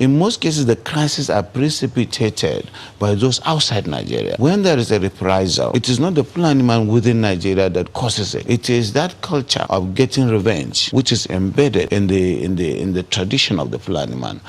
In most cases, the crises are precipitated by those outside Nigeria. When there is a reprisal, it is not the planning man within Nigeria that causes it. It is that culture of getting revenge, which is embedded in the tradition of the planning man.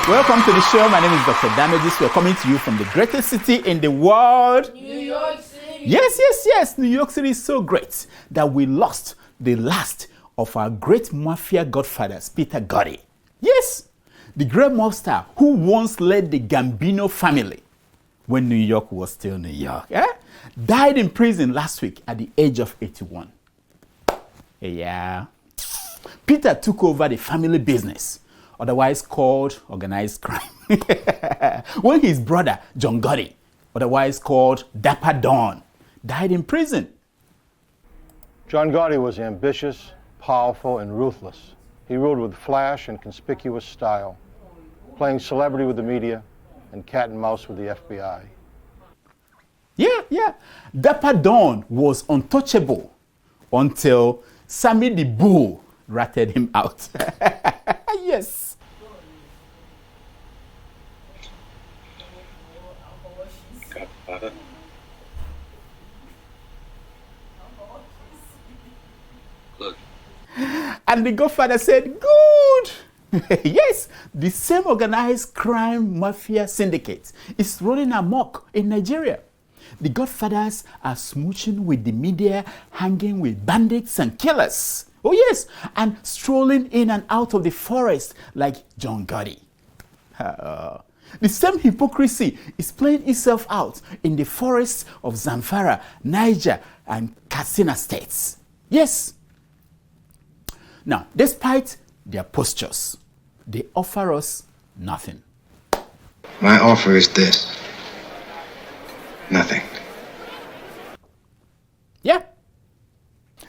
Welcome to the show. My name is Dr. Damages. We're coming to you from the greatest city in the world. New York City. Yes. New York City is so great that we lost the last of our great mafia godfathers, Peter Gotti. Yes, the great mobster who once led the Gambino family when New York was still New York. Died in prison last week at the age of 81. Yeah. Peter took over the family business, otherwise called organized crime, when his brother, John Gotti, otherwise called Dapper Don, died in prison. John Gotti was ambitious, powerful, and ruthless. He ruled with flash and conspicuous style, playing celebrity with the media and cat and mouse with the FBI. Yeah. Dapper Don was untouchable until Sammy the Bull ratted him out. Yes. Godfather. Look. And the godfather said, good. Yes, the same organized crime mafia syndicate is running amok in Nigeria. The godfathers are smooching with the media, hanging with bandits and killers. Oh yes, and strolling in and out of the forest like John Gotti. The same hypocrisy is playing itself out in the forests of Zamfara, Niger, and Katsina states. Yes. Now, despite their postures, they offer us nothing. My offer is this. Nothing. Yeah.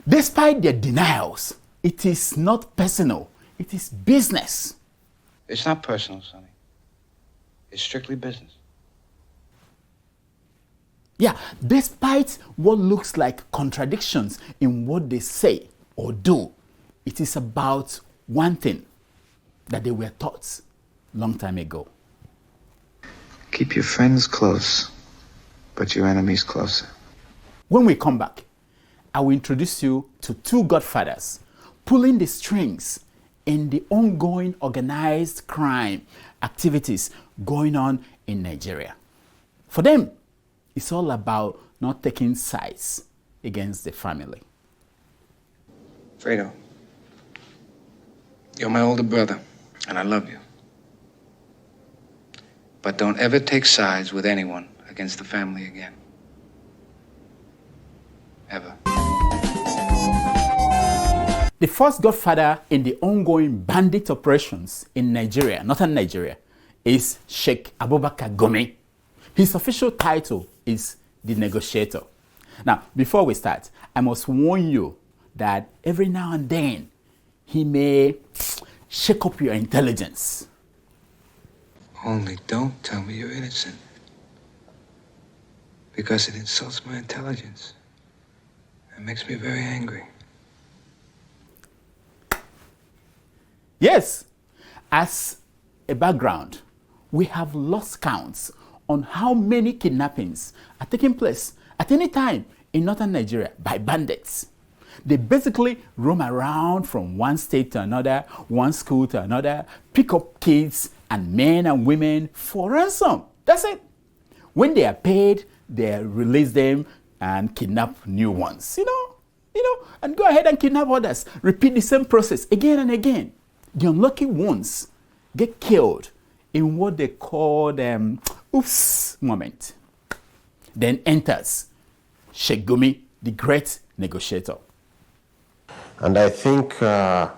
Despite their denials, it is not personal. It is business. It's not personal, Sonny. It's strictly business. Yeah, despite what looks like contradictions in what they say or do, it is about one thing that they were taught long time ago. Keep your friends close, but your enemies closer. When we come back, I will introduce you to two godfathers pulling the strings in the ongoing organized crime activities going on in Nigeria. For them, it's all about not taking sides against the family. Fredo, you're my older brother, and I love you. But don't ever take sides with anyone against the family again. Ever. The first godfather in the ongoing bandit operations in Nigeria, northern Nigeria, is Sheik Gumi. His official title is the negotiator. Now, before we start, I must warn you that every now and then he may shake up your intelligence. Only don't tell me you're innocent, because it insults my intelligence. It makes me very angry. Yes, as a background, we have lost counts on how many kidnappings are taking place at any time in northern Nigeria by bandits. They basically roam around from one state to another, one school to another, pick up kids and men and women for ransom. That's it. When they are paid, they release them and kidnap new ones, and go ahead and kidnap others. Repeat the same process again and again. The unlucky ones get killed in what they call oops moment. Then enters Sheik Gumi, the great negotiator. And I think the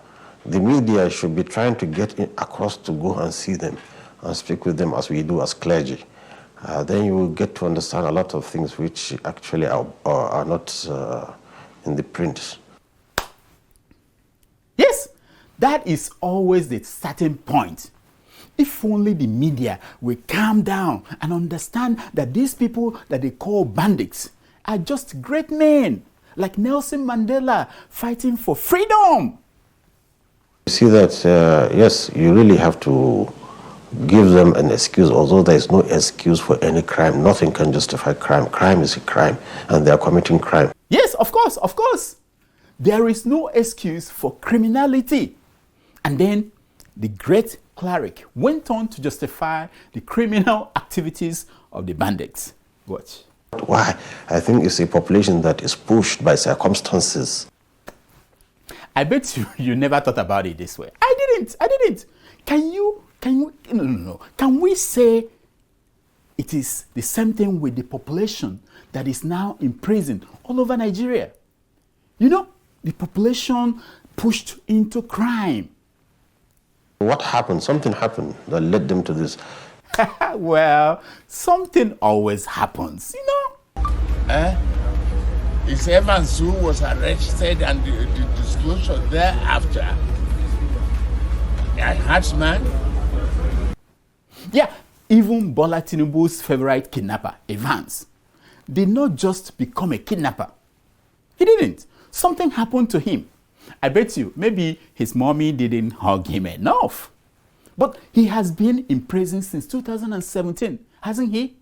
media should be trying to get across to go and see them and speak with them as we do as clergy. Then you will get to understand a lot of things which actually are not in the print. That is always the starting point. If only the media will calm down and understand that these people that they call bandits are just great men, like Nelson Mandela fighting for freedom. You see that, yes, you really have to give them an excuse, although there is no excuse for any crime. Nothing can justify crime. Crime is a crime, and they are committing crime. Yes, of course, of course. There is no excuse for criminality. And then the great cleric went on to justify the criminal activities of the bandits. Watch. Why? I think it's a population that is pushed by circumstances. I bet you never thought about it this way. I didn't. No. Can we say it is the same thing with the population that is now imprisoned all over Nigeria? You know, the population pushed into crime. What happened? Something happened that led them to this. Well, something always happens, you know? It's Evans who was arrested and the disclosure thereafter. A herdsman? Yeah, even Bola Tinubu's favorite kidnapper, Evans, did not just become a kidnapper. He didn't. Something happened to him. I bet you, maybe his mommy didn't hug him enough. But he has been in prison since 2017, hasn't he?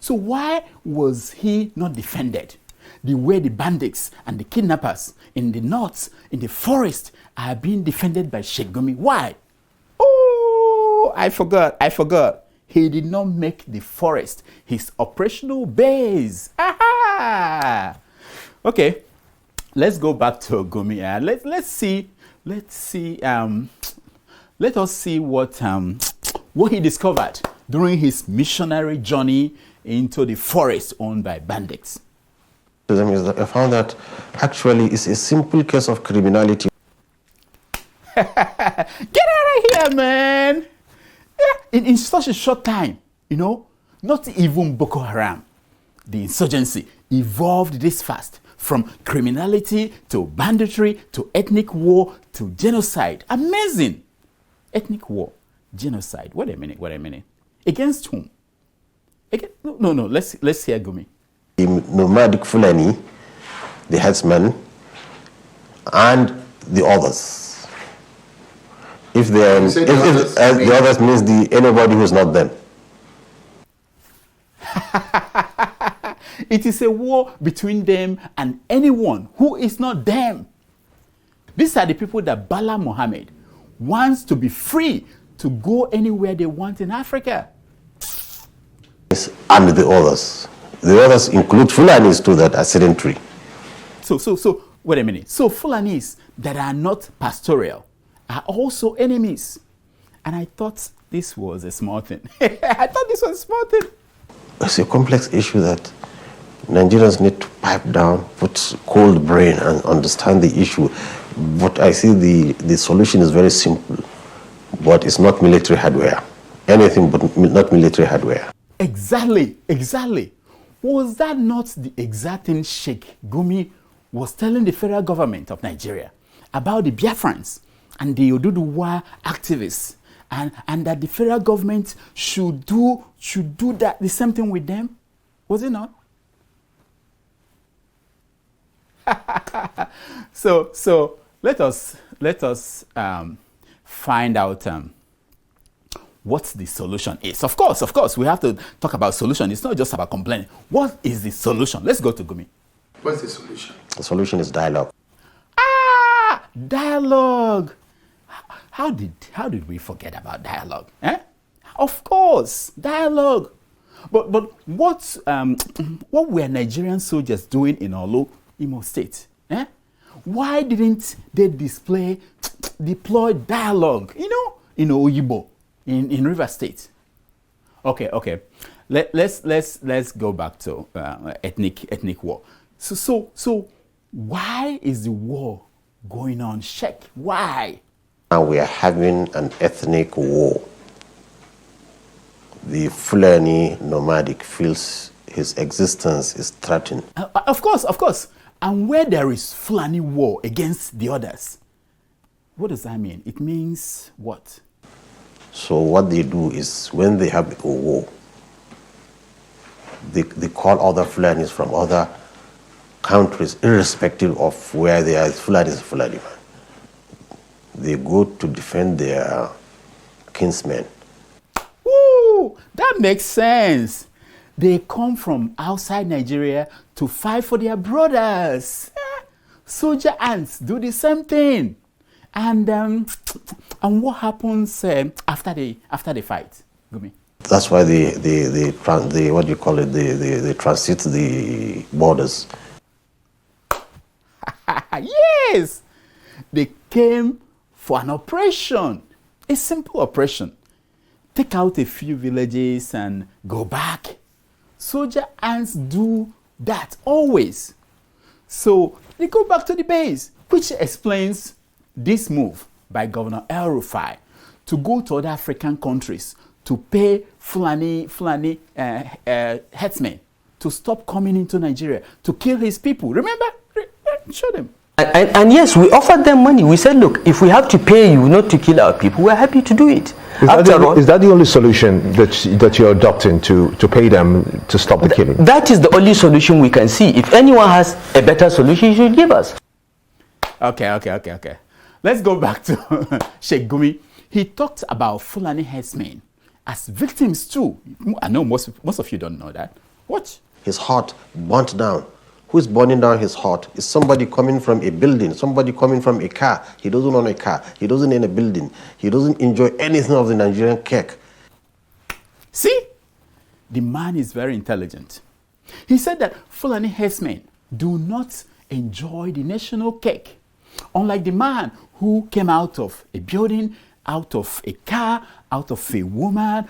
So why was he not defended the way the bandits and the kidnappers in the north, in the forest, are being defended by Sheik Gumi? Why? Oh, I forgot. He did not make the forest his operational base. Aha! Okay, let's go back to Gumi. Let us see what he discovered during his missionary journey into the forest owned by bandits. I found that actually it's a simple case of criminality. Get out of here, man! Yeah, in such a short time, you know, not even Boko Haram, the insurgency, evolved this fast from criminality to banditry to ethnic war to genocide. Amazing! Ethnic war, genocide. Wait a minute. Against whom? No. Let's hear Gumi. The nomadic Fulani, the herdsmen, and the others. If they are, the others means anybody who's not them. It is a war between them and anyone who is not them. These are the people that Bala Mohammed wants to be free to go anywhere they want in Africa. And the others. The others include Fulanis too that are sedentary. So wait a minute. So Fulanis that are not pastoral are also enemies. And I thought this was a small thing. It's a complex issue that Nigerians need to pipe down, put cold brain and understand the issue. But I see the solution is very simple, but it's not military hardware. Anything but not military hardware. Exactly. Was that not the exact thing Sheik Gumi was telling the federal government of Nigeria about the Biafrans and the Uzodinma activists, and that the federal government should do that the same thing with them? Was it not? So let us find out what the solution is. Of course, we have to talk about solution. It's not just about complaining. What is the solution? Let's go to Gumi. What's the solution? The solution is dialogue. Dialogue. How did we forget about dialogue? Of course, dialogue. But what were Nigerian soldiers doing in Olo, Imo State? Why didn't they deploy dialogue? In Oyibo, in River State. Okay. Let's go back to ethnic war. So why is the war going on, Sheik? Why? Now we are having an ethnic war. The Fulani nomadic feels his existence is threatened. Of course. And where there is Fulani war against the others, What does that mean? It means what? So what they do is when they have a war, they call other Fulanis from other countries, irrespective of where they are. Fulani is Fulani man. They go to defend their kinsmen. Ooh, that makes sense. They come from outside Nigeria to fight for their brothers. Soldier ants do the same thing. And what happens after they fight, Gumi? That's why they what do you call it? They transit the borders. Yes, they came for an operation, a simple operation. Take out a few villages and go back. Soldier ants do that always. So they go back to the base, which explains this move by Governor El-Rufai to go to other African countries to pay Fulani herdsmen to stop coming into Nigeria to kill his people. Remember? Show them. And yes, we offered them money. We said, look, if we have to pay you not to kill our people, we're happy to do it. Is that the only solution that you're adopting, to pay them to stop the killing? That is the only solution we can see. If anyone has a better solution, he should give us. Okay. Let's go back to Sheik Gumi. He talked about Fulani herdsmen as victims too. I know most of you don't know that. Watch. His heart burnt down. Who is burning down his heart? Is somebody coming from a building, somebody coming from a car. He doesn't own a car. He doesn't own a building. He doesn't enjoy anything of the Nigerian cake. See? The man is very intelligent. He said that Fulani herdsmen do not enjoy the national cake. Unlike the man who came out of a building, out of a car, out of a woman.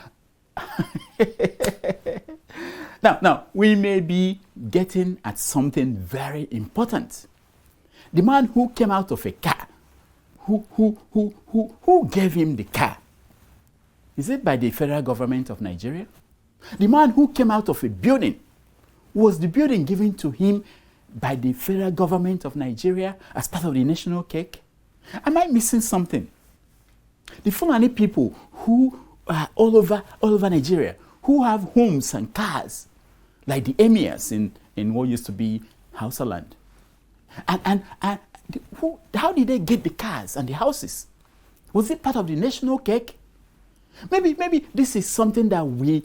Now, we may be getting at something very important. The man who came out of a car, who gave him the car? Is it by the federal government of Nigeria? The man who came out of a building, was the building given to him by the federal government of Nigeria as part of the national cake? Am I missing something? The Fulani people who are all over Nigeria, who have homes and cars, like the emirs in what used to be Hausa land. And how did they get the cars and the houses? Was it part of the national cake? Maybe this is something that we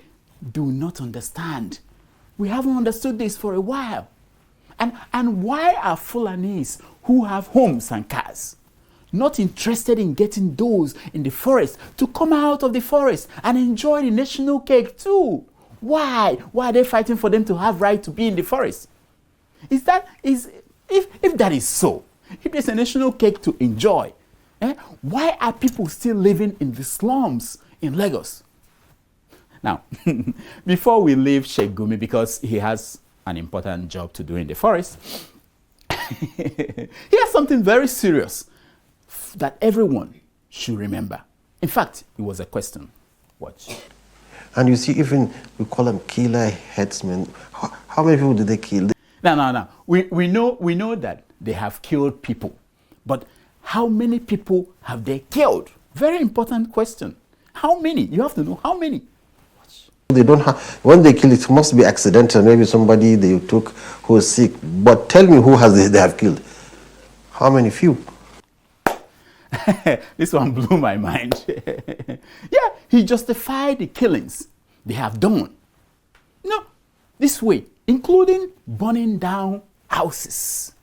do not understand. We haven't understood this for a while. And why are Fulanis who have homes and cars not interested in getting those in the forest to come out of the forest and enjoy the national cake too? Why? Why are they fighting for them to have right to be in the forest? If that is so, if there's a national cake to enjoy, why are people still living in the slums in Lagos? Now, before we leave Sheik Gumi, because he has an important job to do in the forest, here's something very serious that everyone should remember. In fact, it was a question. Watch. And you see, even we call them killer-herdsmen. How many people did they kill? No. We know that they have killed people. But how many people have they killed? Very important question. How many? You have to know how many. They don't have, when they kill it must be accidental. Maybe somebody they took who is sick. But tell me who they have killed. How many? Few. This one blew my mind. Yeah, he justified the killings they have done. No, this way, including burning down houses.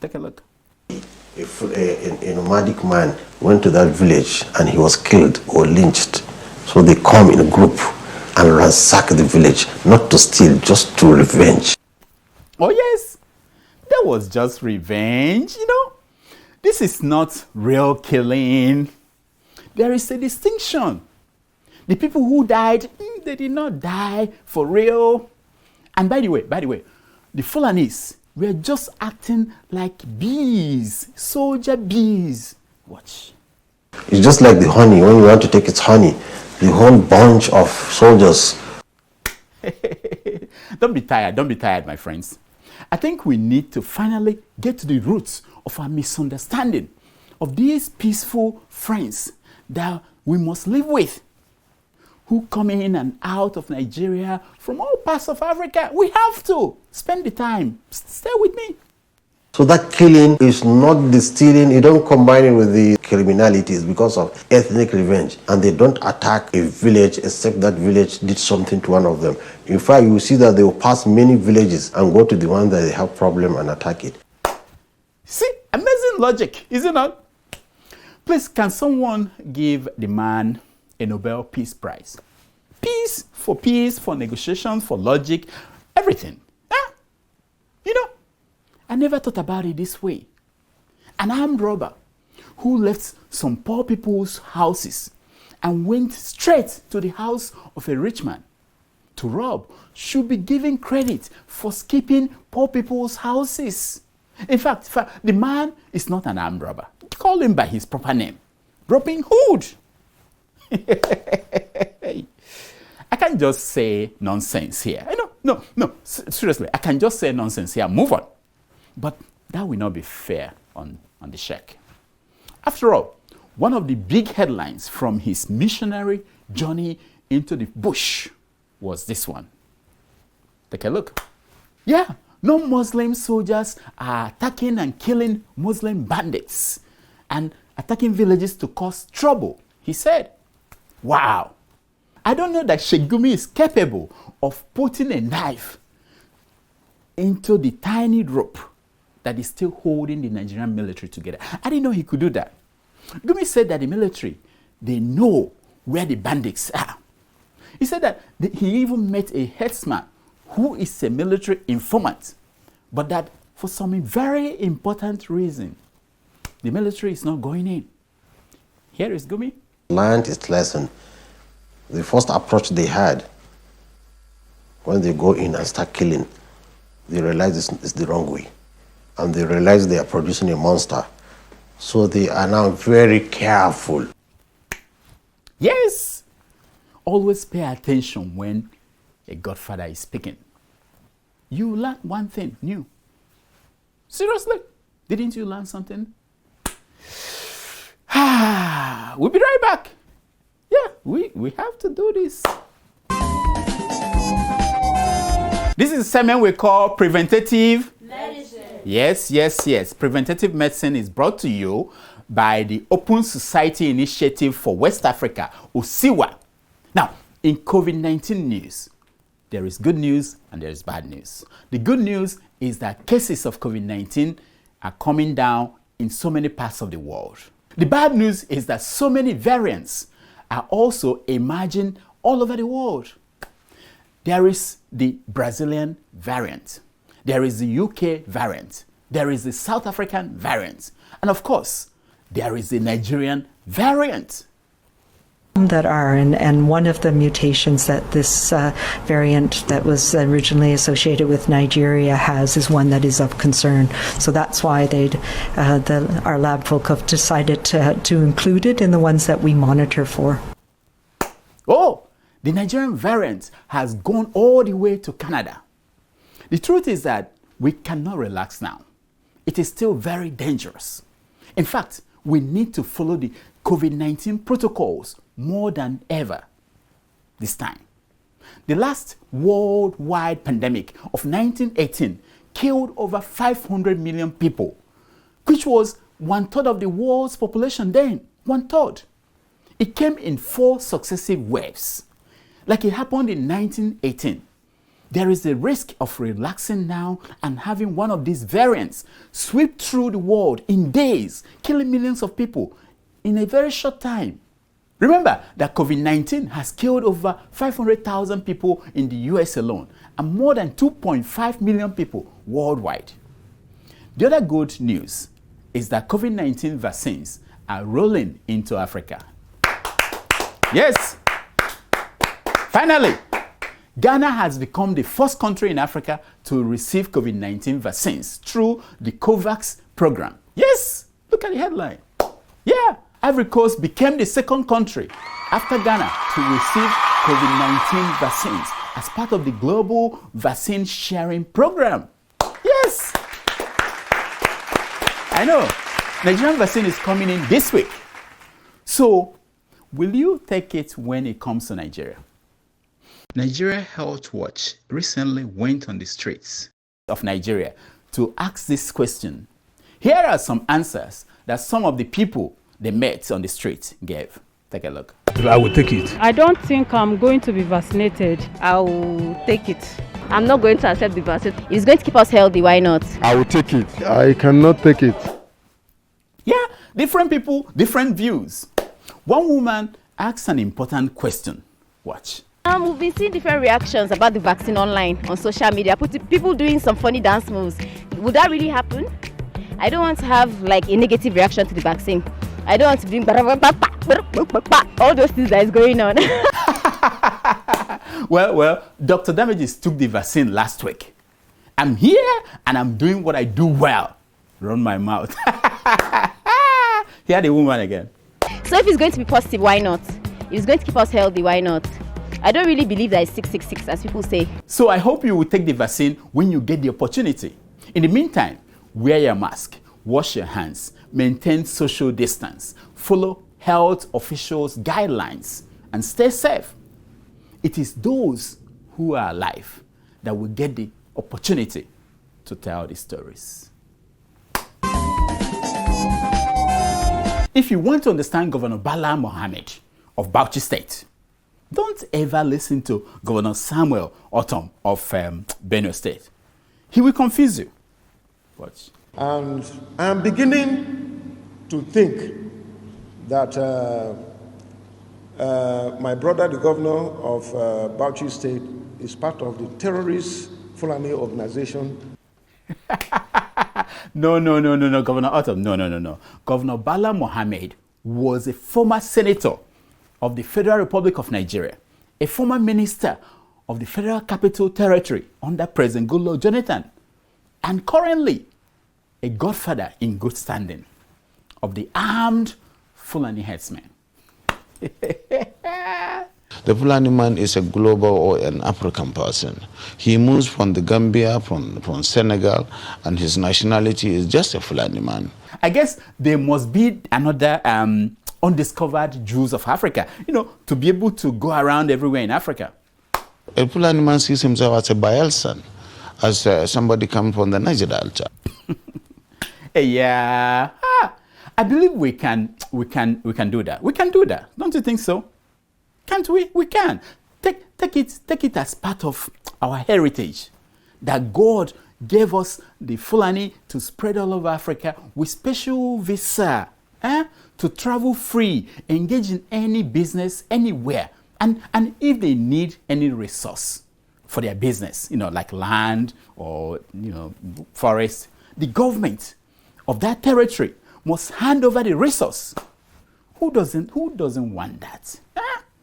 Take a look. A nomadic man went to that village and he was killed or lynched. So they come in a group and ransack the village, not to steal, just to revenge. Oh yes, that was just revenge, This is not real killing. There is a distinction. The people who died, they did not die for real. And by the way, the Fulanis were just acting like bees, soldier bees. Watch. It's just like the honey. When you want to take its honey, the whole bunch of soldiers. Don't be tired, my friends. I think we need to finally get to the roots of our misunderstanding of these peaceful friends that we must live with, who come in and out of Nigeria from all parts of Africa. We have to spend the time. Stay with me. So that killing is not the stealing, you don't combine it with the criminalities because of ethnic revenge. And they don't attack a village except that village did something to one of them. In fact, you see that they will pass many villages and go to the one that they have problem and attack it. See, amazing logic, is it not? Please, can someone give the man a Nobel Peace Prize? Peace, for negotiations, for logic, everything. Huh? You know, I never thought about it this way. An armed robber who left some poor people's houses and went straight to the house of a rich man to rob should be given credit for skipping poor people's houses. In fact, the man is not an armed robber. Call him by his proper name, Robin Hood. I can't just say nonsense here. No, seriously, I can just say nonsense here, move on. But that will not be fair on the Sheik. After all, one of the big headlines from his missionary journey into the bush was this one. Take a look. Yeah, non-Muslim soldiers are attacking and killing Muslim bandits and attacking villages to cause trouble, he said. Wow. I don't know that Sheik Gumi is capable of putting a knife into the tiny rope that is still holding the Nigerian military together. I didn't know he could do that. Gumi said that the military, they know where the bandits are. He said that he even met a herdsman who is a military informant, but that for some very important reason, the military is not going in. Here is Gumi. Learned its lesson. The first approach they had, when they go in and start killing, they realize it's the wrong way. And they realize they are producing a monster. So they are now very careful. Yes! Always pay attention when a godfather is speaking. You learn one thing new. Seriously? Didn't you learn something? We'll be right back. Yeah, we have to do this. This is a segment we call preventative medicine. Yes. Preventative medicine is brought to you by the Open Society Initiative for West Africa, OSIWA. Now, in COVID-19 news, there is good news and there is bad news. The good news is that cases of COVID-19 are coming down in so many parts of the world. The bad news is that so many variants are also emerging all over the world. There is the Brazilian variant. There is the UK variant. There is the South African variant. And of course, there is the Nigerian variant. That are, and one of the mutations that this variant that was originally associated with Nigeria has is one that is of concern. So that's why our lab folk have decided to include it in the ones that we monitor for. Oh, the Nigerian variant has gone all the way to Canada. The truth is that we cannot relax now. It is still very dangerous. In fact, we need to follow the COVID-19 protocols more than ever this time. The last worldwide pandemic of 1918 killed over 500 million people, which was 1/3 of the world's population then, 1/3. It came in 4 successive waves, like it happened in 1918. There is a risk of relaxing now and having one of these variants sweep through the world in days, killing millions of people in a very short time. Remember that COVID-19 has killed over 500,000 people in the US alone and more than 2.5 million people worldwide. The other good news is that COVID-19 vaccines are rolling into Africa. Yes! Finally, Ghana has become the first country in Africa to receive COVID-19 vaccines through the COVAX program. Yes! Look at the headline. Yeah! Ivory Coast became the second country after Ghana to receive COVID-19 vaccines as part of the global vaccine sharing program. Yes! I know. Nigerian vaccine is coming in this week. So, will you take it when it comes to Nigeria? Nigeria Health Watch recently went on the streets of Nigeria to ask this question. Here are some answers that some of the people they met on the street gave. Take a look. I will take it. I don't think I'm going to be vaccinated. I will take it. I'm not going to accept the vaccine. It's going to keep us healthy, why not? I will take it. I cannot take it. Yeah, different people, different views. One woman asked an important question. Watch. We've been seeing different reactions about the vaccine online on social media. People doing some funny dance moves. Would that really happen? I don't want to have like a negative reaction to the vaccine. I don't want to bring all those things that is going on. Well, Dr. Damages took the vaccine last week. I'm here and I'm doing what I do well. Run my mouth. Hear the woman again. So if it's going to be positive, why not? If it's going to keep us healthy, why not? I don't really believe that it's 666, as people say. So I hope you will take the vaccine when you get the opportunity. In the meantime, wear your mask, wash your hands, maintain social distance, follow health officials' guidelines, and stay safe. It is those who are alive that will get the opportunity to tell the stories. If you want to understand Governor Bala Mohammed of Bauchi State, don't ever listen to Governor Samuel Otom of Benue State. He will confuse you. Watch. And I'm beginning to think that my brother, the governor of Bauchi State, is part of the terrorist Fulani organization. No, Governor Otom. No. Governor Bala Mohammed was a former senator of the Federal Republic of Nigeria, a former minister of the Federal Capital Territory under President Goodluck Jonathan, and currently a godfather in good standing of the armed Fulani herdsmen. The Fulani man is a global or an African person. He moves from the Gambia, from Senegal, and his nationality is just a Fulani man. I guess there must be another undiscovered Jews of Africa, to be able to go around everywhere in Africa. A Fulani man sees himself as a Bayelsan, as somebody coming from the Niger Delta. Yeah, I believe we can do that. We can do that. Don't you think so? Can't we? We can. Take it as part of our heritage that God gave us the Fulani to spread all over Africa with special visa, to travel free, engage in any business anywhere, and if they need any resource for their business, like land or forest, the government of that territory must hand over the resource. Who doesn't want that?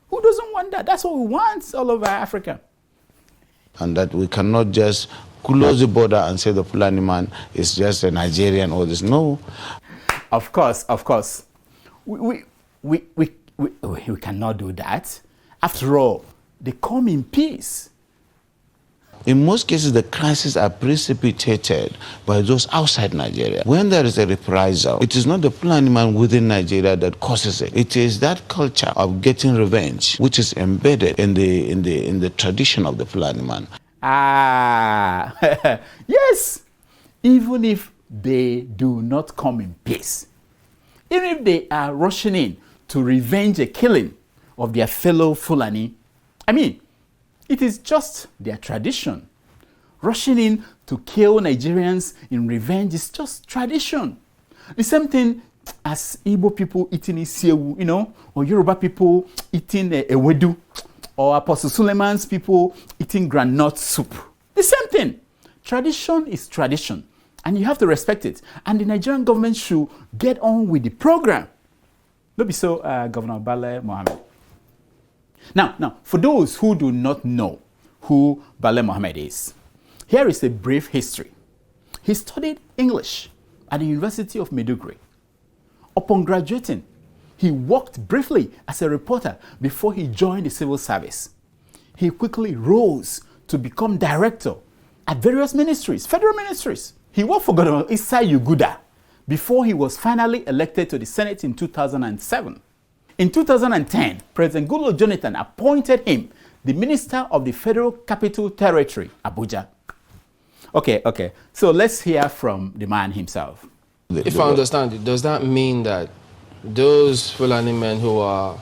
Who doesn't want that? That's what we want all over Africa. And that we cannot just close the border and say the Fulani man is just a Nigerian or this. No. Of course. We cannot do that. After all, they come in peace. In most cases, the crises are precipitated by those outside Nigeria. When there is a reprisal, it is not the Fulani man within Nigeria that causes it. It is that culture of getting revenge, which is embedded in the tradition of the Fulani man. Yes. Even if they do not come in peace, even if they are rushing in to revenge a killing of their fellow Fulani, it is just their tradition. Rushing in to kill Nigerians in revenge is just tradition. The same thing as Igbo people eating isiewu, or Yoruba people eating ewedu, or Apostle Suleiman's people eating groundnut soup. The same thing. Tradition is tradition, and you have to respect it. And the Nigerian government should get on with the program. Don't be so, Governor Bala Mohammed. Now, for those who do not know who Bala Mohammed is, here is a brief history. He studied English at the University of Maiduguri. Upon graduating, he worked briefly as a reporter before he joined the civil service. He quickly rose to become director at various ministries, federal ministries. He worked for Governor Issa Yuguda before he was finally elected to the Senate in 2007. In 2010, President Goodluck Jonathan appointed him the Minister of the Federal Capital Territory, Abuja. Okay. So let's hear from the man himself. If I understand it, does that mean that those Fulani men who are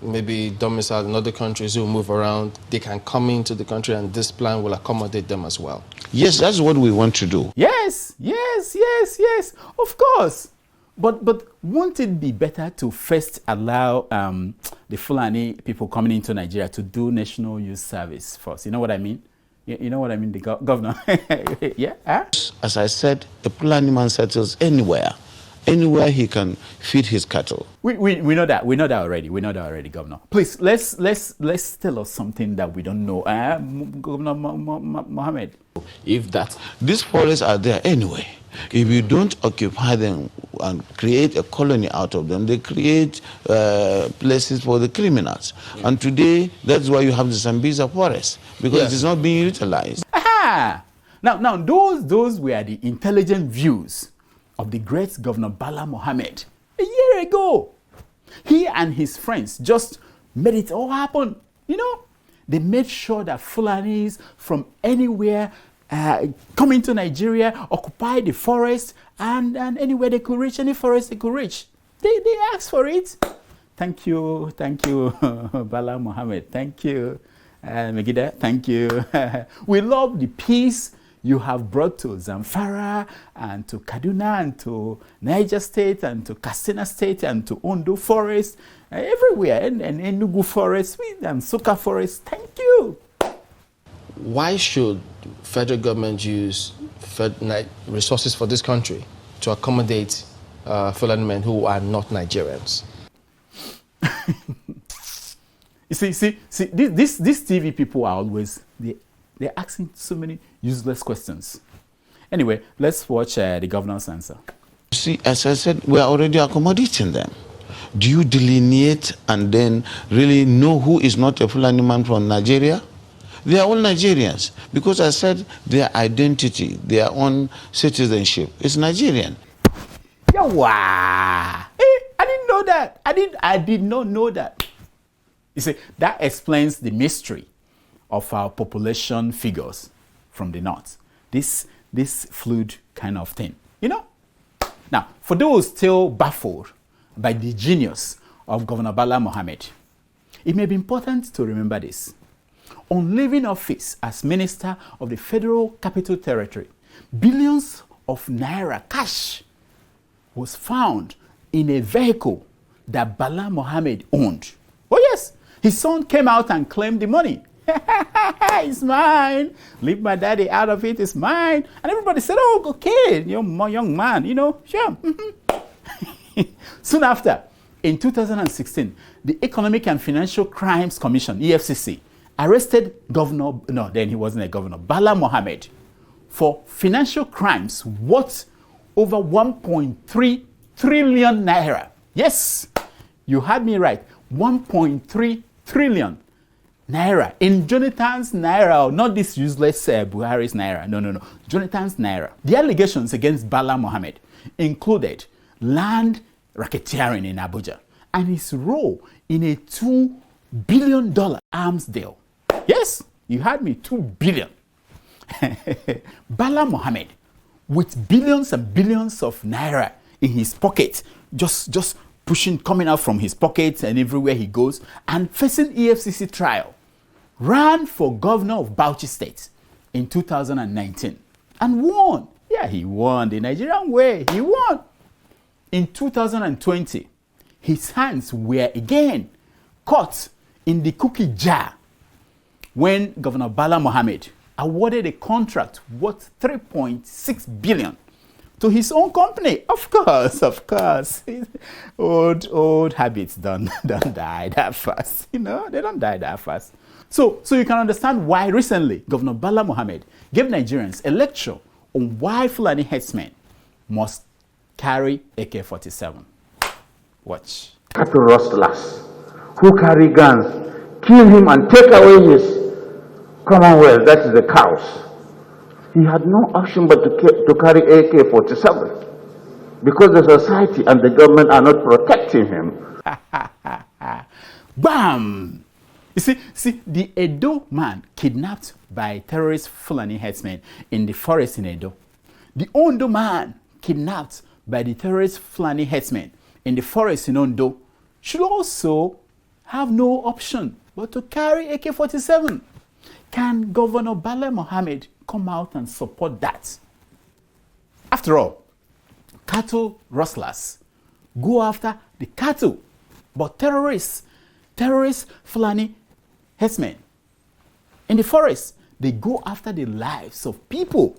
maybe domiciled in other countries who move around, they can come into the country and this plan will accommodate them as well? Yes, that's what we want to do. Yes, of course. But won't it be better to first allow the Fulani people coming into Nigeria to do national youth service first? You know what I mean? You know what I mean, the governor? Yeah? Huh? As I said, a Fulani man settles anywhere he can feed his cattle. We know that. We know that already, Governor. Please, let's tell us something that we don't know. Governor Mohammed. If that these forests are there anyway, if you don't occupy them and create a colony out of them, they create places for the criminals. Yeah. And today, that's why you have the Sambisa forest, because it is not being utilized. Aha! Now, those were the intelligent views of the great Governor Bala Mohammed a year ago. He and his friends just made it all happen. You know, they made sure that Fulanis from anywhere come into Nigeria, occupy the forest, and anywhere they could reach, any forest they could reach. They asked for it. Thank you, Bala Mohammed. Thank you, Megida. Thank you. We love the peace you have brought to Zamfara and to Kaduna and to Niger State and to Katsina State and to Ondo Forest, everywhere, and Enugu Forest and Soka Forest. Thank you. Why should federal government use resources for this country to accommodate Fulani men who are not Nigerians? You see, these TV people are always, they're asking so many useless questions. Anyway, let's watch the governor's answer. See, as I said, we're already accommodating them. Do you delineate and then really know who is not a Fulani man from Nigeria? They are all Nigerians, because I said their identity, their own citizenship is Nigerian. Yawa! I didn't know that. I did not know that. You see, that explains the mystery of our population figures from the north. This fluid kind of thing, you know? Now, for those still baffled by the genius of Governor Bala Mohammed, it may be important to remember this. On leaving office as Minister of the Federal Capital Territory, billions of naira cash was found in a vehicle that Bala Mohammed owned. Oh yes, his son came out and claimed the money. It's mine. Leave my daddy out of it. It's mine. And everybody said, oh, okay, you're my young man, you know, sure. Soon after, in 2016, the Economic and Financial Crimes Commission, EFCC, arrested then he wasn't a governor, Bala Mohammed, for financial crimes worth over 1.3 trillion naira. Yes, you heard me right. 1.3 trillion naira. In Jonathan's naira, not this useless Buhari's naira. No. Jonathan's naira. The allegations against Bala Mohammed included land racketeering in Abuja and his role in a $2 billion arms deal. Yes, you heard me, 2 billion. Bala Mohammed, with billions and billions of naira in his pocket, just pushing, coming out from his pockets and everywhere he goes, and facing EFCC trial, ran for governor of Bauchi State in 2019 and won. Yeah, he won the Nigerian way. He won. In 2020, his hands were again caught in the cookie jar when Governor Bala Mohammed awarded a contract worth 3.6 billion to his own company. Of course. Old habits don't die that fast. You know, they don't die that fast. So you can understand why recently Governor Bala Mohammed gave Nigerians a lecture on why Fulani herdsmen must carry AK-47. Watch. Cattle rustlers who carry guns, kill him and take away his commonwealth, that is the cows. he had no option but to carry AK-47 because the society and the government are not protecting him. Bam! You see, the Edo man kidnapped by terrorist Fulani herdsmen in the forest in Edo. The Ondo man kidnapped by the terrorist Fulani herdsmen in the forest in Ondo should also have no option but to carry AK-47. Can Governor Bala Mohammed come out and support that? After all, cattle rustlers go after the cattle, but terrorist Fulani herdsmen in the forest, they go after the lives of people,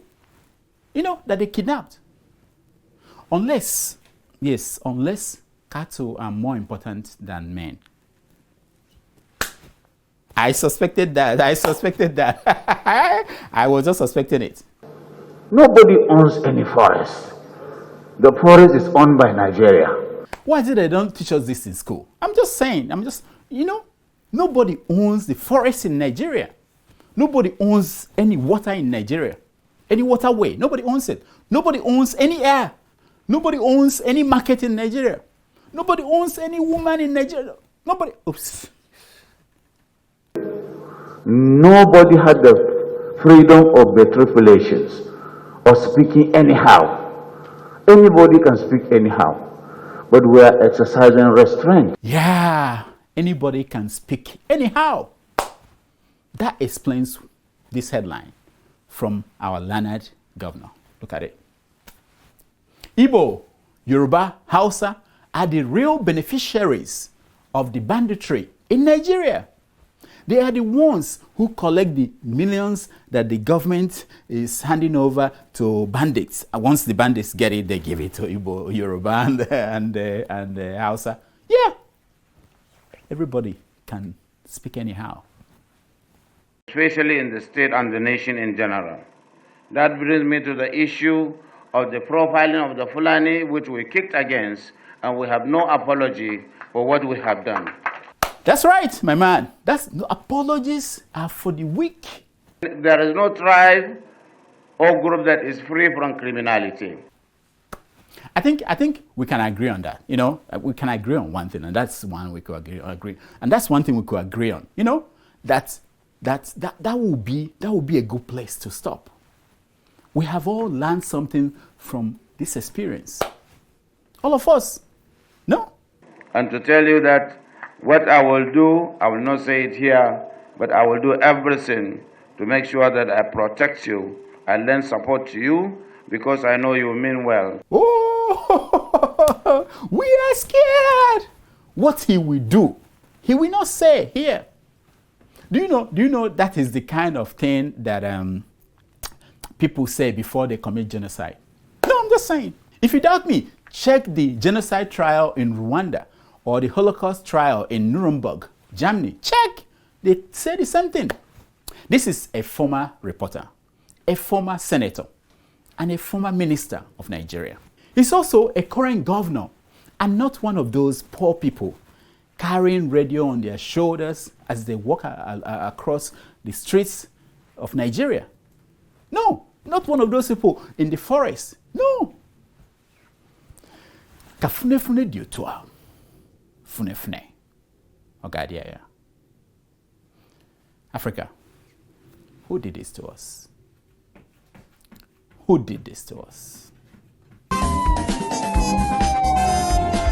that they kidnapped. Unless cattle are more important than men. I suspected that. I was just suspecting it. Nobody owns any forest. The forest is owned by Nigeria. Why is it they don't teach us this in school? I'm just saying, nobody owns the forest in Nigeria. Nobody owns any water in Nigeria. Any waterway, nobody owns it. Nobody owns any air. Nobody owns any market in Nigeria. Nobody owns any woman in Nigeria. Oops. Nobody had the freedom of matriculations or speaking anyhow. Anybody can speak anyhow, but we are exercising restraint. Yeah, anybody can speak anyhow. That explains this headline from our learned governor. Look at it. Igbo, Yoruba, Hausa are the real beneficiaries of the banditry in Nigeria. They are the ones who collect the millions that the government is handing over to bandits. And once the bandits get it, they give it to Igbo, Yoruba, and Hausa. Yeah, everybody can speak anyhow. Especially in the state and the nation in general. That brings me to the issue of the profiling of the Fulani, which we kicked against, and we have no apology for what we have done. That's right, my man. No apologies are for the weak. There is no tribe or group that is free from criminality. I think we can agree on that. We can agree on one thing, and that's one we could agree. And that's one thing we could agree on. That will be a good place to stop. We have all learned something from this experience. All of us. No? And to tell you that what I will do, I will not say it here, but I will do everything to make sure that I protect you and lend support to you because I know you mean well. Oh, we are scared. What he will do, he will not say here. Do you know that is the kind of thing that people say before they commit genocide? No, I'm just saying. If you doubt me, check the genocide trial in Rwanda or the Holocaust trial in Nuremberg, Germany. Check. They say the same thing. This is a former reporter, a former senator, and a former minister of Nigeria. He's also a current governor and not one of those poor people carrying radio on their shoulders as they walk across the streets of Nigeria. No, not one of those people in the forest. No. Kafunefune diotua. Funefune. Ogadia. Africa, who did this to us? Who did this to us?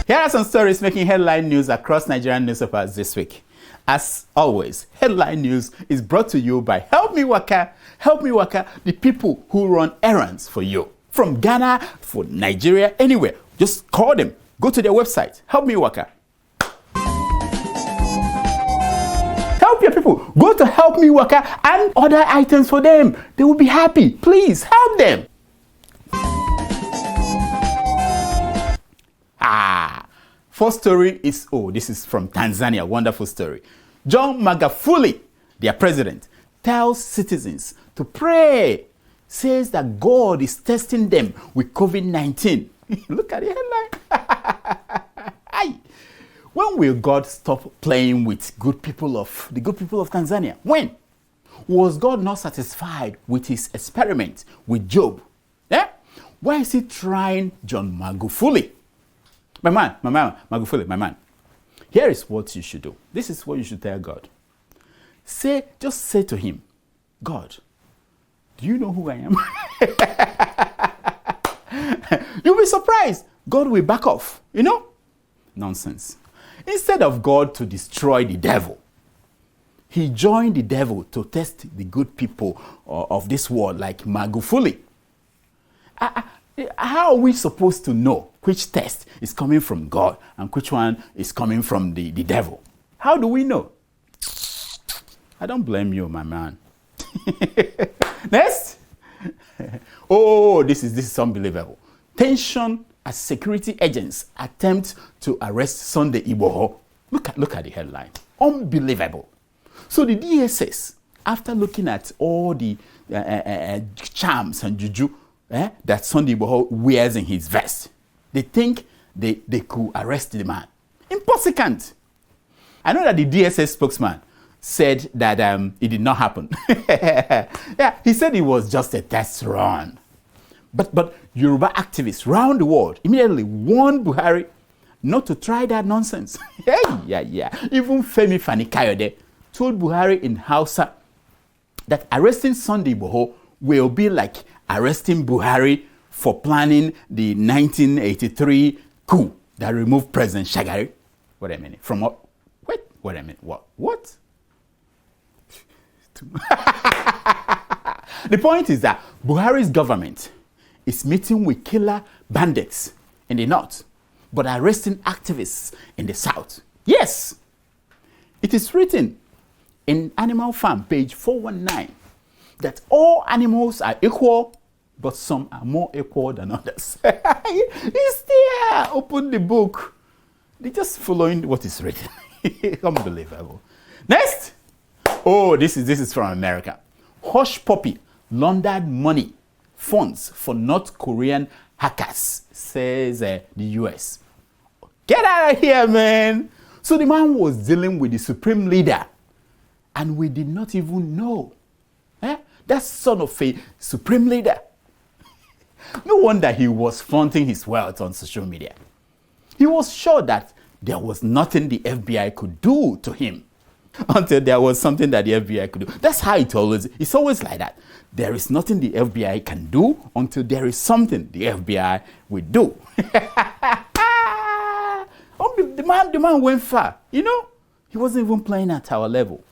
Here are some stories making headline news across Nigerian newspapers this week. As always, headline news is brought to you by Help Me Waka. Help Me Waka, the people who run errands for you. From Ghana, for Nigeria, anywhere. Just call them. Go to their website, Help Me Waka. Help your people. Go to Help Me Waka and order items for them. They will be happy. Please help them. First story is, this is from Tanzania. Wonderful story. John Magufuli, their president, tells citizens to pray. Says that God is testing them with COVID-19. Look at the headline. When will God stop playing with the good people of Tanzania? When? Was God not satisfied with his experiment with Job? Yeah? Why is he trying John Magufuli? My man, Magufuli, my man. Here is what you should do. This is what you should tell God. Just say to him, God, do you know who I am? You'll be surprised. God will back off, Nonsense. Instead of God to destroy the devil, he joined the devil to test the good people of this world like Magufuli. How are we supposed to know which test is coming from God and which one is coming from the devil? How do we know? I don't blame you, my man. Next. Oh, this is unbelievable. Tension as security agents attempt to arrest Sunday Igboho. Look at the headline. Unbelievable. So the DSS, after looking at all the charms and juju that Sunday Igboho wears in his vest, they think they could arrest the man. Impossible. I know that the DSS spokesman said that it did not happen. Yeah, he said it was just a test run. But Yoruba activists around the world immediately warned Buhari not to try that nonsense. Yeah. Even Femi Fani-Kayode told Buhari in Hausa that arresting Sunday Igboho will be like arresting Buhari for planning the 1983 coup that removed President Shagari. Wait a minute. From what? Wait a minute. What? The point is that Buhari's government is meeting with killer bandits in the north, but arresting activists in the south. Yes, it is written in Animal Farm, page 419, that all animals are equal, but some are more equal than others. It's there. Open the book. They're just following what is written. Unbelievable. Next. Oh, this is from America. Hush Puppy laundered money funds for North Korean hackers, says the US. Get out of here, man. So the man was dealing with the supreme leader, and we did not even know. That son of a supreme leader. No wonder he was flaunting his wealth on social media. He was sure that there was nothing the FBI could do to him until there was something that the FBI could do. That's how it's always like that. There is nothing the FBI can do until there is something the FBI will do. The man went far. He wasn't even playing at our level.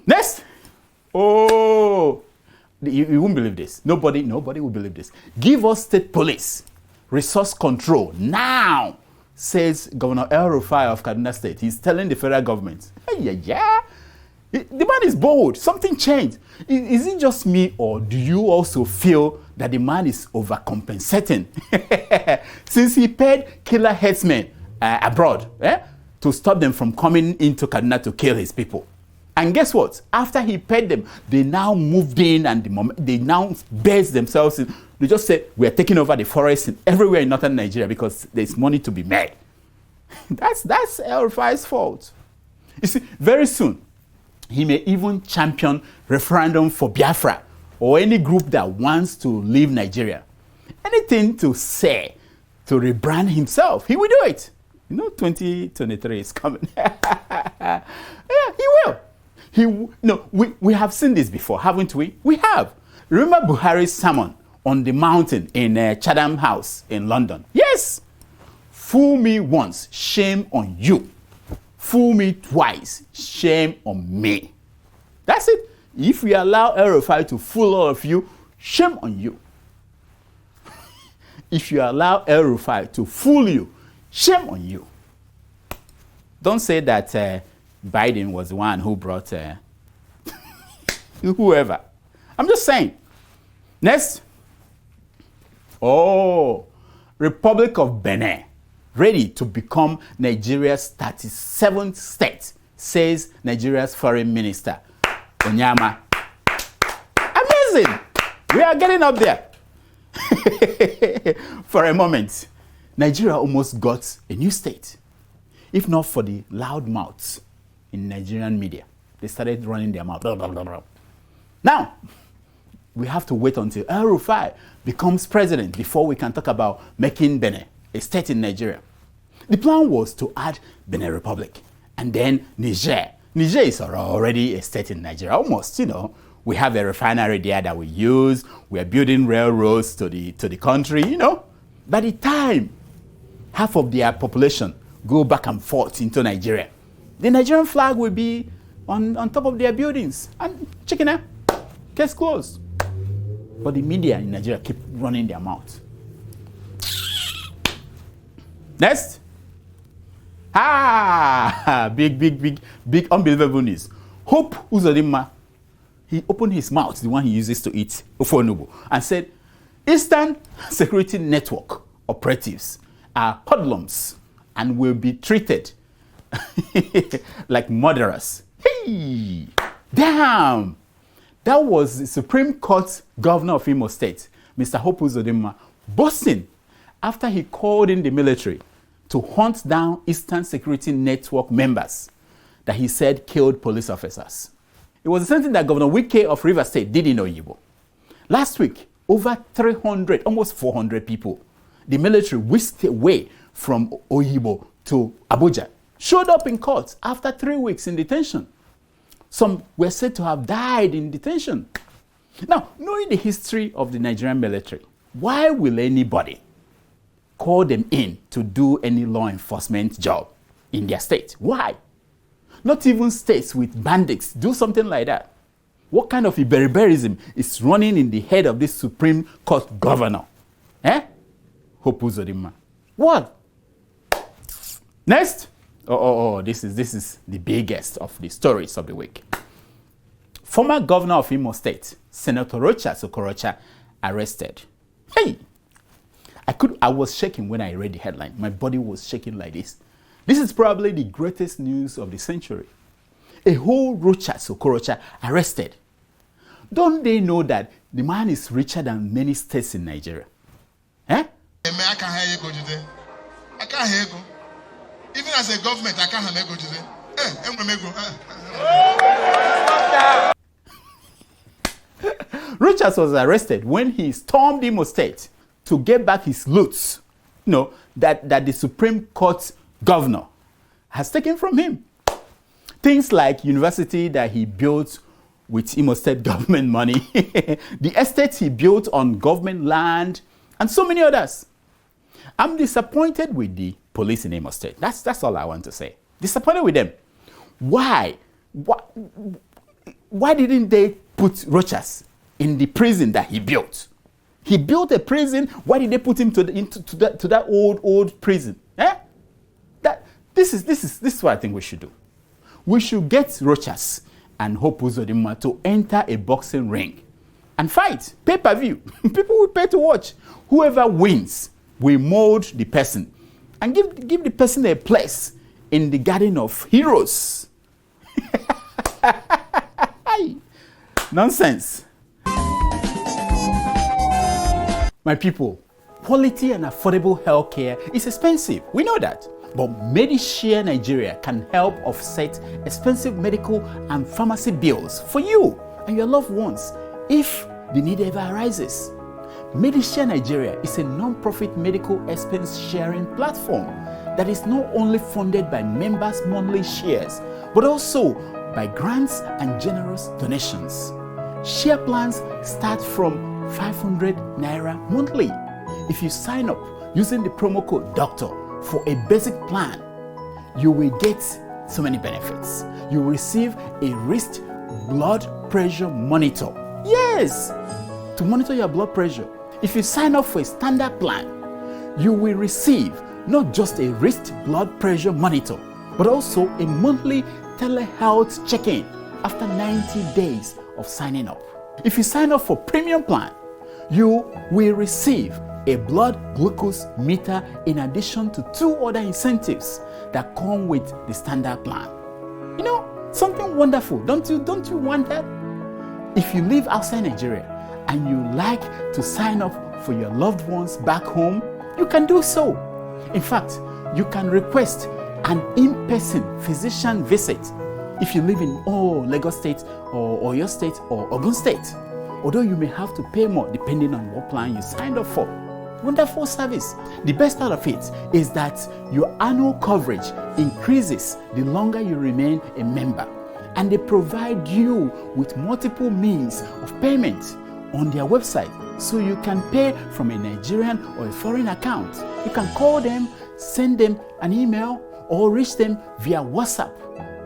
Next. Oh, you won't believe this. Nobody will believe this. Give us state police resource control now, says Governor El-Rufai of Kaduna State. He's telling the federal government. Yeah. The man is bold. Something changed. Is it just me, or do you also feel that the man is overcompensating? Since he paid killer-herdsmen abroad to stop them from coming into Kaduna to kill his people. And guess what? After he paid them, they now moved in and they now based themselves in. They just said, we are taking over the forest everywhere in northern Nigeria because there's money to be made. That's El-Rufai's fault. You see, very soon, he may even champion referendum for Biafra or any group that wants to leave Nigeria. Anything to say to rebrand himself, he will do it. 2023 is coming. Yeah, he will. We have seen this before, haven't we? We have. Remember Buhari's sermon on the mountain in Chatham House in London? Yes. Fool me once, shame on you. Fool me twice, shame on me. That's it. If we allow El-Rufai to fool all of you, shame on you. If you allow El-Rufai to fool you, shame on you. Don't say that Biden was the one who brought whoever. I'm just saying. Next. Oh, Republic of Benin, ready to become Nigeria's 37th state, says Nigeria's foreign minister, Onyama. Amazing. We are getting up there. For a moment, Nigeria almost got a new state, if not for the loud mouths in Nigerian media. they started running their mouth. Blah, blah, blah, blah. Now, we have to wait until El-Rufai becomes president before we can talk about making Benin a state in Nigeria. The plan was to add Benin Republic and then Niger. Niger is already a state in Nigeria, almost, you know. We have a refinery there that we use. We are building railroads to the country, you know. By the time half of their population go back and forth into Nigeria, the Nigerian flag will be on top of their buildings. And chicken out, case closed. But the media in Nigeria keep running their mouth. Next. Big unbelievable news. Hope Uzodinma, he opened his mouth, the one he uses to eat ofonubu, and said, Eastern Security Network operatives are hoodlums and will be treated like murderers. Hey, damn! That was the Supreme Court Governor of Imo State, Mr. Hope Uzodinma, boasting after he called in the military to hunt down Eastern Security Network members that he said killed police officers. It was the same thing that Governor Wike of Rivers State did in Oyibo. Last week, over 300, almost 400 people, the military whisked away from Oyibo to Abuja, showed up in court after 3 weeks in detention. Some were said to have died in detention. Now, knowing the history of the Nigerian military, why will anybody call them in to do any law enforcement job in their state? Why? Not even states with bandits do something like that. What kind of barbarism is running in the head of this Supreme Court governor? Hope Uzodinma. What? Next. This is the biggest of the stories of the week. Former governor of Imo State, Senator Rochas Okorocha, arrested. Hey! I was shaking when I read the headline. My body was shaking like this. This is probably the greatest news of the century. A whole Rochas Okorocha arrested. Don't they know that the man is richer than many states in Nigeria? I can't hear you go today. I can't hear you. Even as a government, I can't hear you go today. Rochas was arrested when he stormed Imo State to get back his loots, that the Supreme Court governor has taken from him. Things like university that he built with Imo State government money, the estates he built on government land, and so many others. I'm disappointed with the police in Imo State. That's all I want to say. Disappointed with them. Why? Why didn't they put Rochas in the prison that he built? He built a prison. Why did they put him to that old prison? This is what I think we should do. We should get Rochas and Hope Uzodinma to enter a boxing ring and fight. Pay-per-view. People will pay to watch. Whoever wins will mold the person and give the person a place in the garden of heroes. Nonsense. My people, quality and affordable healthcare is expensive. We know that. But MediShare Nigeria can help offset expensive medical and pharmacy bills for you and your loved ones if the need ever arises. MediShare Nigeria is a non-profit medical expense sharing platform that is not only funded by members' monthly shares, but also by grants and generous donations. Share plans start from 500 Naira monthly. If you sign up using the promo code DOCTOR for a basic plan, you will get so many benefits. You will receive a wrist blood pressure monitor. Yes, to monitor your blood pressure. If you sign up for a standard plan, you will receive not just a wrist blood pressure monitor, but also a monthly telehealth check-in after 90 days of signing up. If you sign up for premium plan, you will receive a blood glucose meter in addition to 2 other incentives that come with the standard plan. Something wonderful. Don't you want that? If you live outside Nigeria and you like to sign up for your loved ones back home, you can do so. In fact, you can request an in-person physician visit if you live in Lagos State or Oyo State or Ogun State, although you may have to pay more depending on what plan you signed up for. Wonderful service. The best part of it is that your annual coverage increases the longer you remain a member, and they provide you with multiple means of payment on their website, so you can pay from a Nigerian or a foreign account. You can call them, send them an email, or reach them via WhatsApp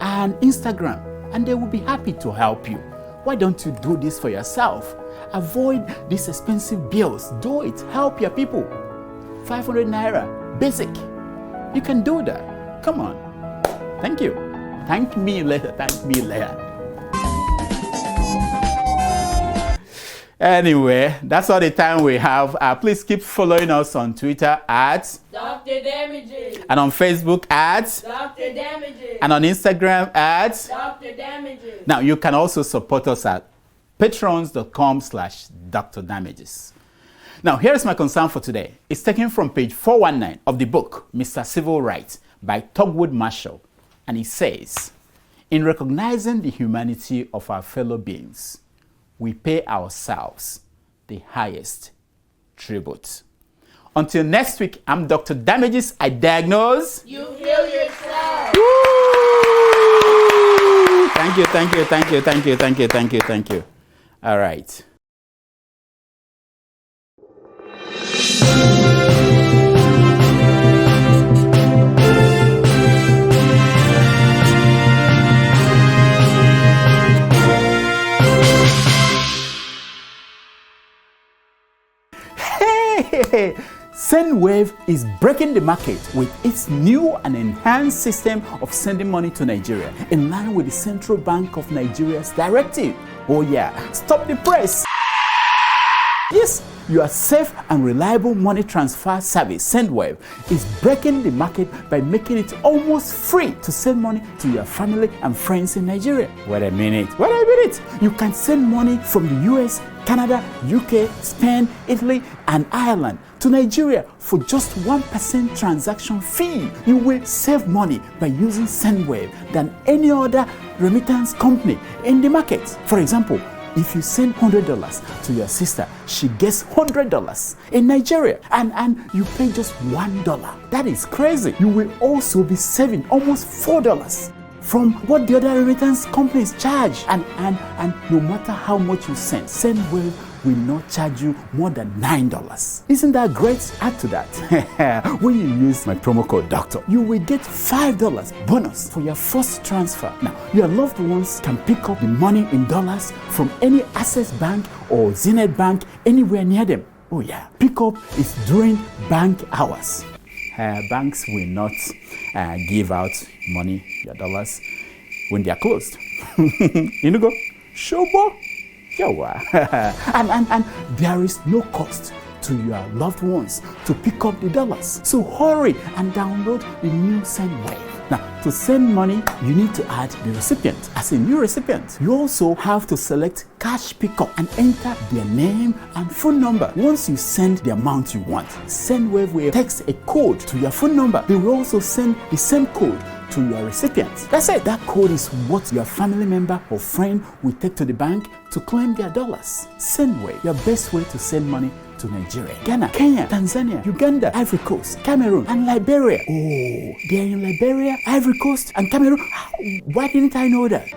and Instagram, and they will be happy to help you. Why don't you do this for yourself? Avoid these expensive bills. Do it. Help your people. 500 naira, basic. You can do that. Come on. Thank you. Thank me later. Thank me later. Anyway, that's all the time we have. Please keep following us on Twitter at Dr. Damages, and on Facebook at Dr. Damages, and on Instagram at Dr. Damages. Now, you can also support us at patrons.com/Dr. Damages. Now, here's my concern for today. It's taken from page 419 of the book, Mr. Civil Rights by Thurgood Marshall. And it says, in recognizing the humanity of our fellow beings, we pay ourselves the highest tribute. Until next week, I'm Dr. Damages. I diagnose. You heal yourself. Woo! Thank you, thank you, thank you, thank you, thank you, thank you, thank you. All right. Hey, SendWave is breaking the market with its new and enhanced system of sending money to Nigeria in line with the Central Bank of Nigeria's directive. Oh yeah, stop the press. Yes, your safe and reliable money transfer service, SendWave, is breaking the market by making it almost free to send money to your family and friends in Nigeria. Wait a minute. You can send money from the US, Canada, UK, Spain, Italy, and Ireland to Nigeria for just 1% transaction fee. You will save money by using SendWave than any other remittance company in the market. For example, if you send $100 to your sister, she gets $100 in Nigeria, and you pay just $1. That is crazy. You will also be saving almost $4 from what the other remittance companies charge. And no matter how much you send, SendWave will not charge you more than $9. Isn't that great? Add to that, when you use my promo code DOCTOR, you will get $5 bonus for your first transfer. Now, your loved ones can pick up the money in dollars from any Access Bank or Zenith Bank anywhere near them. Oh yeah, pickup is during bank hours. Banks will not give out money, your dollars, when they are closed. You know, go, showbo. And there is no cost to your loved ones to pick up the dollars. So hurry and download the new SendWave. Now, to send money, you need to add the recipient as a new recipient. You also have to select cash pickup and enter their name and phone number. Once you send the amount you want, SendWave will text a code to your phone number. They will also send the same code to your recipient. That's it. That code is what your family member or friend will take to the bank to claim their dollars. SendWave, your best way to send money to Nigeria, Ghana, Kenya, Tanzania, Uganda, Ivory Coast, Cameroon, and Liberia. Oh, they're in Liberia, Ivory Coast, and Cameroon. Why didn't I know that?